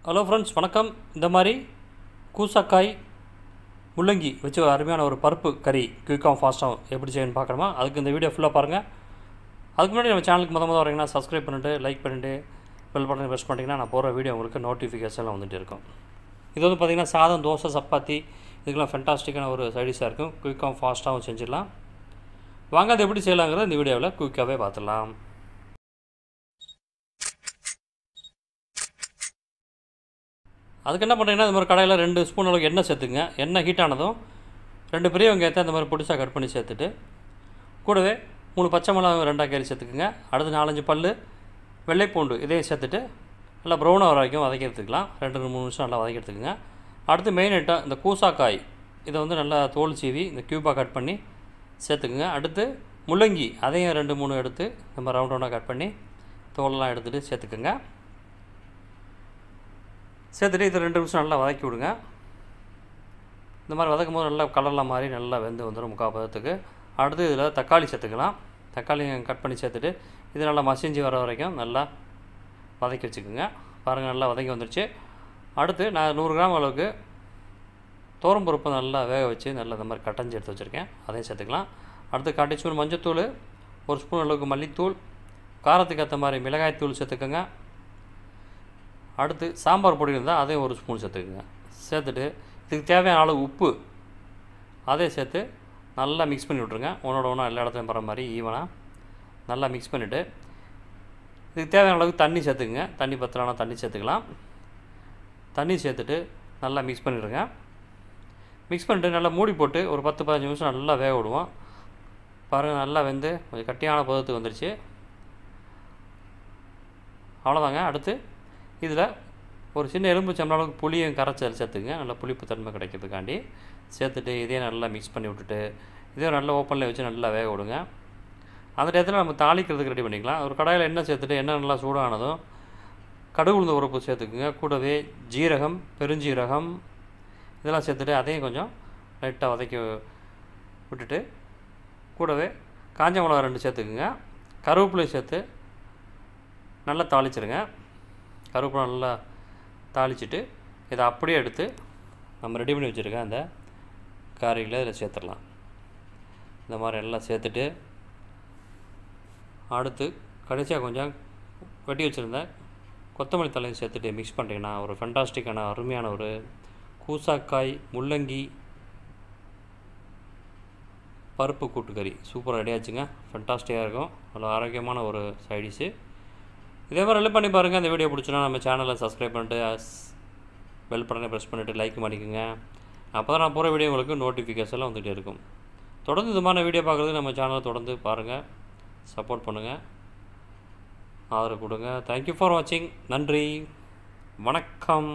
Hello friends, வணக்கம். இந்த மாதிரி கூசக்காய் முள்ளங்கி வச்சு அருமையான ஒரு பருப்பு கறி குயிக்காகவும் ஃபாஸ்ட்டாகவும் எப்படி செய்யணும்னு பார்க்கணுமா? அதுக்கு இந்த வீடியோ ஃபுல்லாக பாருங்கள். அதுக்கு முன்னாடி நம்ம சேனலுக்கு முத வரீங்கன்னா சப்ஸ்கிரைப் பண்ணிவிட்டு லைக் பண்ணிவிட்டு பெல் பட்டனை ப்ரெஸ் பண்ணிட்டீங்கன்னா நான் போகிற வீடியோ உங்களுக்கு நோட்டிஃபிகேஷன்லாம் வந்துட்டு இருக்கும். இது வந்து பார்த்திங்கன்னா சாதம், தோசை, சப்பாத்தி இதுக்கெல்லாம் ஃபென்டாஸ்டிக்கான ஒரு சைடிஷாக இருக்கும். குயிக்காகவும் ஃபாஸ்ட்டாகவும் செஞ்சிடலாம். வாங்க அது எப்படி செய்யலாங்கிறத இந்த வீடியோவில் குயிக்காகவே பார்த்துடலாம். அதுக்கு என்ன பண்ணுறீங்கன்னா, இந்த மாதிரி கடையில் 2 ஸ்பூன் அளவுக்கு எண்ணெய் சேர்த்துங்க. எண்ணெய் ஹீட் ஆனதும் 2 பெரிய வெங்காயத்தை இந்த மாதிரி பொடிசாக கட் பண்ணி சேர்த்துட்டு, கூடவே 3 பச்சை மிளகாய் 2 கறி சேர்த்துக்குங்க. அடுத்து 4-5 பல் வெள்ளைப்பூண்டு இதையும் சேர்த்துட்டு நல்லா ப்ரௌனாக வர வரைக்கும் வதக்கிடுத்துக்கலாம். 2-3 நிமிஷம் நல்லா வதக்கிடுத்துக்குங்க. அடுத்து மெயின் ஐட்டம் இந்த கூசாக்காய், இதை வந்து நல்லா தோல் சீவி இந்த க்யூபாக கட் பண்ணி சேர்த்துக்குங்க. அடுத்து முள்ளங்கி, அதையும் 2-3 எடுத்து நம்ம ரவுண்டாக கட் பண்ணி தோலெல்லாம் எடுத்துகிட்டு சேர்த்துக்குங்க. சேர்த்துட்டு இது 2 நிமிஷம் நல்லா வதக்கி விடுங்க. இந்த மாதிரி வதக்கும் போது நல்லா கலர்லாம் மாதிரி நல்லா வெந்து வந்துடும் முக்கால் பதத்துக்கு. அடுத்து இதில் தக்காளி சேர்த்துக்கலாம். தக்காளி கட் பண்ணி சேர்த்துட்டு இது நல்லா மசிஞ்சு வர வரைக்கும் நல்லா வதக்கி வச்சுக்கோங்க. பாருங்கள், நல்லா வதக்கி வந்துடுச்சு. அடுத்து நான் 100 கிராம் அளவுக்கு பருப்பு நல்லா வேக வச்சு நல்லா இந்த மாதிரி கட்டஞ்சி எடுத்து வச்சுருக்கேன், அதையும் சேர்த்துக்கலாம். அடுத்து 1 டீஸ்பூன் மஞ்சத்தூள், 1 ஸ்பூன் அளவுக்கு மல்லித்தூள், காரத்துக்கு ஏற்ற மாதிரி மிளகாய்த்தூள் சேர்த்துக்கோங்க. அடுத்து சாம்பார் பொடி இருந்தால் அதையும் 1 ஸ்பூன் சேர்த்துக்குங்க. சேர்த்துட்டு இதுக்கு தேவையான அளவு உப்பு அதையும் சேர்த்து நல்லா மிக்ஸ் பண்ணி விட்ருங்க. ஒன்றோட ஒன்றா எல்லா இடத்துலையும் போகிற மாதிரி ஈவனாக நல்லா மிக்ஸ் பண்ணிவிட்டு இதுக்கு தேவையான அளவுக்கு தண்ணி சேர்த்துக்குங்க. தண்ணி பத்தலைனா தண்ணி சேர்த்துக்கலாம். தண்ணி சேர்த்துட்டு நல்லா மிக்ஸ் பண்ணிவிடுங்க. மிக்ஸ் பண்ணிவிட்டு நல்லா மூடி போட்டு ஒரு 10-15 நிமிஷம் நல்லா வேக விடுவோம். பாருங்கள், நல்லா வெந்து கொஞ்சம் கட்டியான பதத்துக்கு வந்துடுச்சு. அவ்வளோதாங்க. அடுத்து இதில் ஒரு சின்ன எலும்பு சம்பளம் அளவுக்கு புளியும் கரைச்சி சேர்த்துங்க. நல்லா புளிப்பு தன்மை கிடைக்கிறதுக்காண்டி சேர்த்துட்டு இதையும் நல்லா மிக்ஸ் பண்ணி விட்டுட்டு இதையும் நல்லா ஓப்பனில் வச்சு நல்லா வேக விடுங்க. அந்த நேரத்தில் நம்ம தாளிக்கிறதுக்கு ரெடி பண்ணிக்கலாம். ஒரு கடாயில் எண்ணெய் சேர்த்துட்டு எண்ணெய் நல்லா சூடானதும் கடுகு உளுந்து உரப்பு சேர்த்துக்குங்க. கூடவே ஜீரகம், பெருஞ்சீரகம் இதெல்லாம் சேர்த்துட்டு அதையும் கொஞ்சம் லைட்டாக வதக்கி விட்டுட்டு கூடவே காஞ்ச மிளகா 2 சேர்த்துக்குங்க. கருவேப்பிலையும் சேர்த்து நல்லா தாளிச்சிருங்க. கருவேப்பிலை நல்லா தாளிச்சிட்டு இதை அப்படியே எடுத்து நம்ம ரெடி பண்ணி வச்சுருக்க அந்த காரியில் இதில் சேர்த்துடலாம். இந்த மாதிரி எல்லாம் சேர்த்துட்டு அடுத்து கடைசியாக கொஞ்சம் வெட்டி வச்சுருந்த கொத்தமல்லி தலையும் சேர்த்துட்டு மிக்ஸ் பண்ணிட்டீங்கன்னா ஒரு ஃபென்டாஸ்டிக்கான அருமையான ஒரு கூசாக்காய் முள்ளங்கி பருப்பு கூட்டுக்கறி சூப்பராக ரெடி ஆச்சுங்க. ஃபென்டாஸ்டிக்காக இருக்கும். அவ்வளோ ஆரோக்கியமான ஒரு சைடிஷு. இதே மாதிரி எல்லாம் பண்ணி பாருங்கள். அந்த வீடியோ பிடிச்சினா நம்ம சேனலை சப்ஸ்கிரைப் பண்ணிட்டு பெல் பட்டனை ப்ரெஸ் பண்ணிவிட்டு லைக் பண்ணிக்கோங்க. அப்போ தான் நான் போகிற வீடியோ உங்களுக்கு நோட்டிஃபிகேஷன்லாம் வந்துகிட்டே இருக்கும். தொடர்ந்து இது மாதிரி வீடியோ பார்க்குறது நம்ம சேனலை தொடர்ந்து பாருங்கள், சப்போர்ட் பண்ணுங்கள், ஆதரவு கொடுங்க. தேங்க்யூ ஃபார் வாட்சிங். நன்றி, வணக்கம்.